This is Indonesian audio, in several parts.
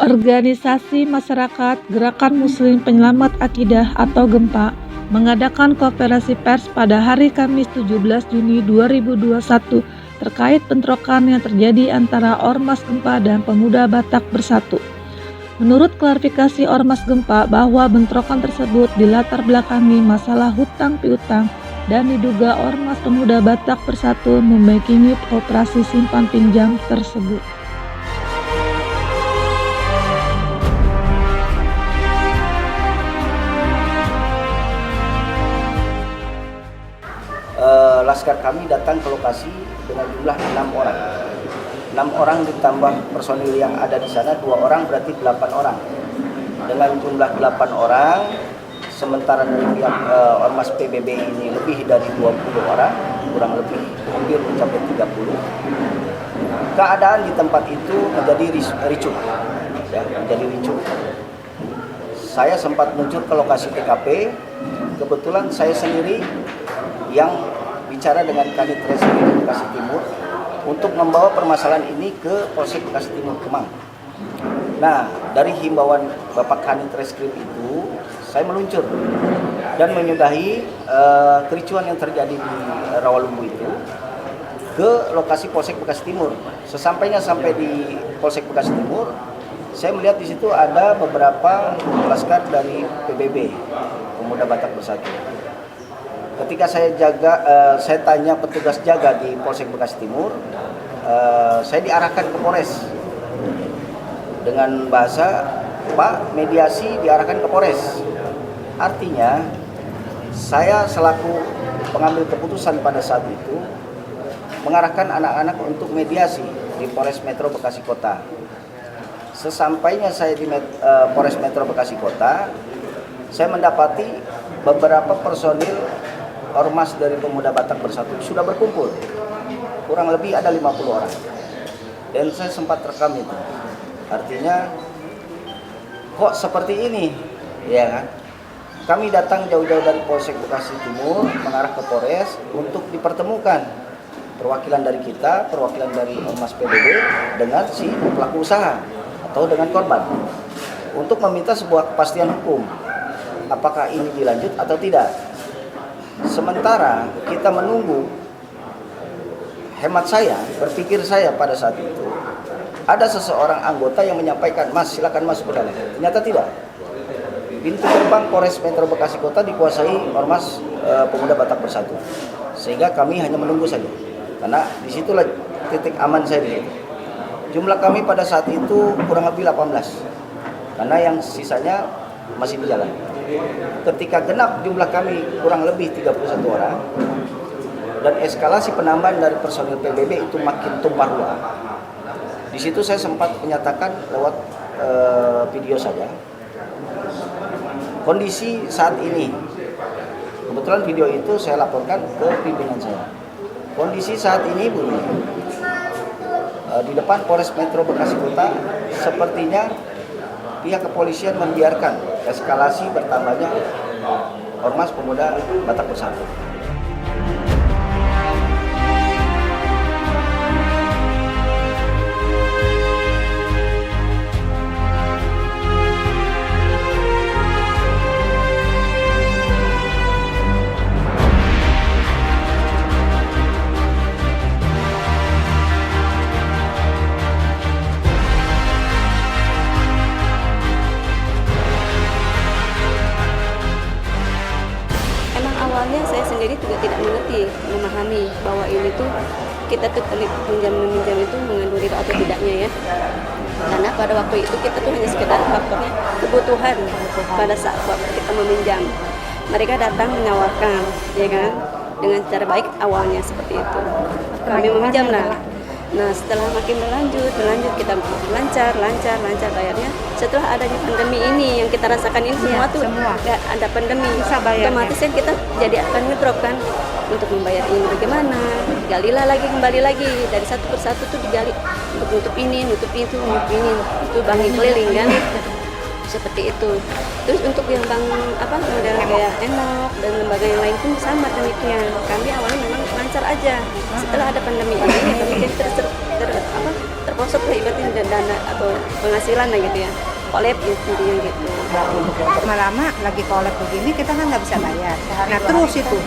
Organisasi Masyarakat Gerakan Muslim Penyelamat Akidah atau GEMPA mengadakan konferensi pers pada hari Kamis 17 Juni 2021 terkait bentrokan yang terjadi antara Ormas GEMPA dan Pemuda Batak Bersatu. Menurut klarifikasi Ormas GEMPA bahwa bentrokan tersebut dilatar belakangi masalah hutang piutang dan diduga Ormas Pemuda Batak Bersatu membackingi operasi simpan pinjam tersebut. Laskar kami datang ke lokasi dengan jumlah 6 orang. 6 orang ditambah personil yang ada di sana 2 orang berarti 8 orang. Dengan jumlah 8 orang, sementara dari pihak Ormas PBB ini lebih dari 20 orang, kurang lebih hampir mencapai 30. Keadaan di tempat itu menjadi ricuh. Menjadi ricuh. Saya sempat menuju ke lokasi TKP. Kebetulan saya sendiri yang bicara dengan Kanit Reskrim Bekasi Timur untuk membawa permasalahan ini ke Polsek Bekasi Timur Kemang. Nah, dari himbauan Bapak Kanit Reskrim itu, saya meluncur dan menyudahi kericuhan yang terjadi di Rawalumbu itu ke lokasi Polsek Bekasi Timur. Sesampainya sampai di Polsek Bekasi Timur, saya melihat di situ ada beberapa laskar dari PBB, Pemuda Batak Bersatu. Ketika saya tanya petugas jaga di Polsek Bekasi Timur, saya diarahkan ke Polres dengan bahasa, Pak, mediasi diarahkan ke Polres. Artinya, saya selaku pengambil keputusan pada saat itu mengarahkan anak-anak untuk mediasi di Polres Metro Bekasi Kota. Sesampainya saya di Polres Metro Bekasi Kota, saya mendapati beberapa personil Ormas dari Pemuda Batak Bersatu sudah berkumpul, kurang lebih ada 50 orang, dan saya sempat rekam itu. Artinya, kok seperti ini, ya kan? Kami datang jauh-jauh dari Polsek Bekasi Timur mengarah ke Polres untuk dipertemukan perwakilan dari kita, perwakilan dari Ormas PBB dengan si pelaku usaha atau dengan korban untuk meminta sebuah kepastian hukum, apakah ini dilanjut atau tidak. Sementara kita menunggu, hemat saya, berpikir saya pada saat itu, ada seseorang anggota yang menyampaikan, Mas silakan masuk ke dalam. Ternyata tidak. Pintu gerbang Polres Metro Bekasi Kota dikuasai Ormas Pemuda Batak Bersatu. Sehingga kami hanya menunggu saja. Karena disitulah titik aman saya di situ. Jumlah kami pada saat itu kurang lebih 18. Karena yang sisanya masih di jalan. Ketika genap jumlah kami kurang lebih 31 orang dan eskalasi penambahan dari personil PBB itu makin tumpah ruah. Di situ saya sempat menyatakan lewat video saja kondisi saat ini. Kebetulan video itu saya laporkan ke pimpinan saya. Kondisi saat ini bunyi di depan Polres Metro Bekasi Kota sepertinya pihak kepolisian membiarkan eskalasi bertambahnya Ormas Pemuda Batak Bersatu. Awalnya saya sendiri juga tidak memahami bahwa ini tuh kita tuh meminjam itu mengandung riba atau tidaknya ya. Karena pada waktu itu kita tuh hanya sekedar faktornya kebutuhan pada saat waktu kita meminjam. Mereka datang menawarkan, ya kan, dengan cara baik awalnya seperti itu. Kami meminjam lah. Nah setelah makin berlanjut kita lancar bayarnya. Setelah adanya pandemi ini yang kita rasakan ini semua nggak ada pandemi, otomatis kan kita jadi akan ngedrop kan untuk membayar ini bagaimana, kembali lagi dari satu persatu tuh digali untuk nutup ini, nutup itu bank keliling kan. seperti itu. Terus untuk yang bank model kayak Enok dan lembaga yang lain pun sama demikian. Kami awalnya memang lancar aja. Setelah ada pandemi ini kami jadi terperosok lah ibaratnya dana atau penghasilan lah gitu ya. Kolab gitu gitu. Lama-lama lagi kolab begini kita kan nggak bisa bayar. Nah terus itu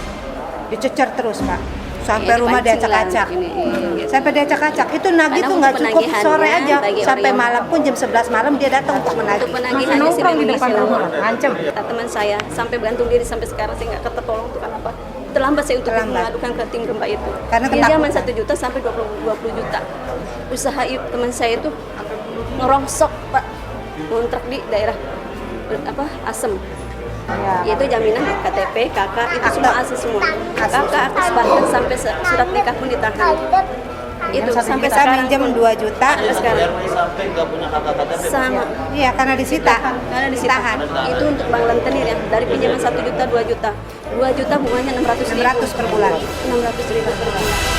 dicecer terus Pak, sampai Ya, rumah dipancing lah diacak-acak. gitu. Sampai diacak-acak itu nagih Karena tuh nggak untuk cukup sore penagihannya aja, bagi sampai orang yang- malam pun jam 11 malam dia datang untuk menagih. Untuk penagihannya sih memang masih lama. Ngancem. Kata teman saya sampai bergantung diri sampai sekarang saya nggak ketolong tuh kenapa? Terlambat saya untuk Terlambat. mengadukan ke tim gempa itu. Karena Dia zaman ketakutan. 1 juta sampai 20 juta. Usaha teman saya itu ngerongsok Pak, kontrak di daerah Asem. Ya. Yaitu jaminan KTP, KK itu Akta. semua asli semua. Asli. KK akta bahkan sampai surat nikah pun ditahan. Itu sampai kita sekarang minjem pun. 2 juta. Sampai sekarang. sampai nggak punya kakak KTP. Sama. Iya karena disita. Karena ditahan. Itu untuk Bank Lentenir ya, dari pinjaman 1 juta 2 juta. 2 juta bunganya 600 ribu. 600 per bulan. 600 ribu per bulan.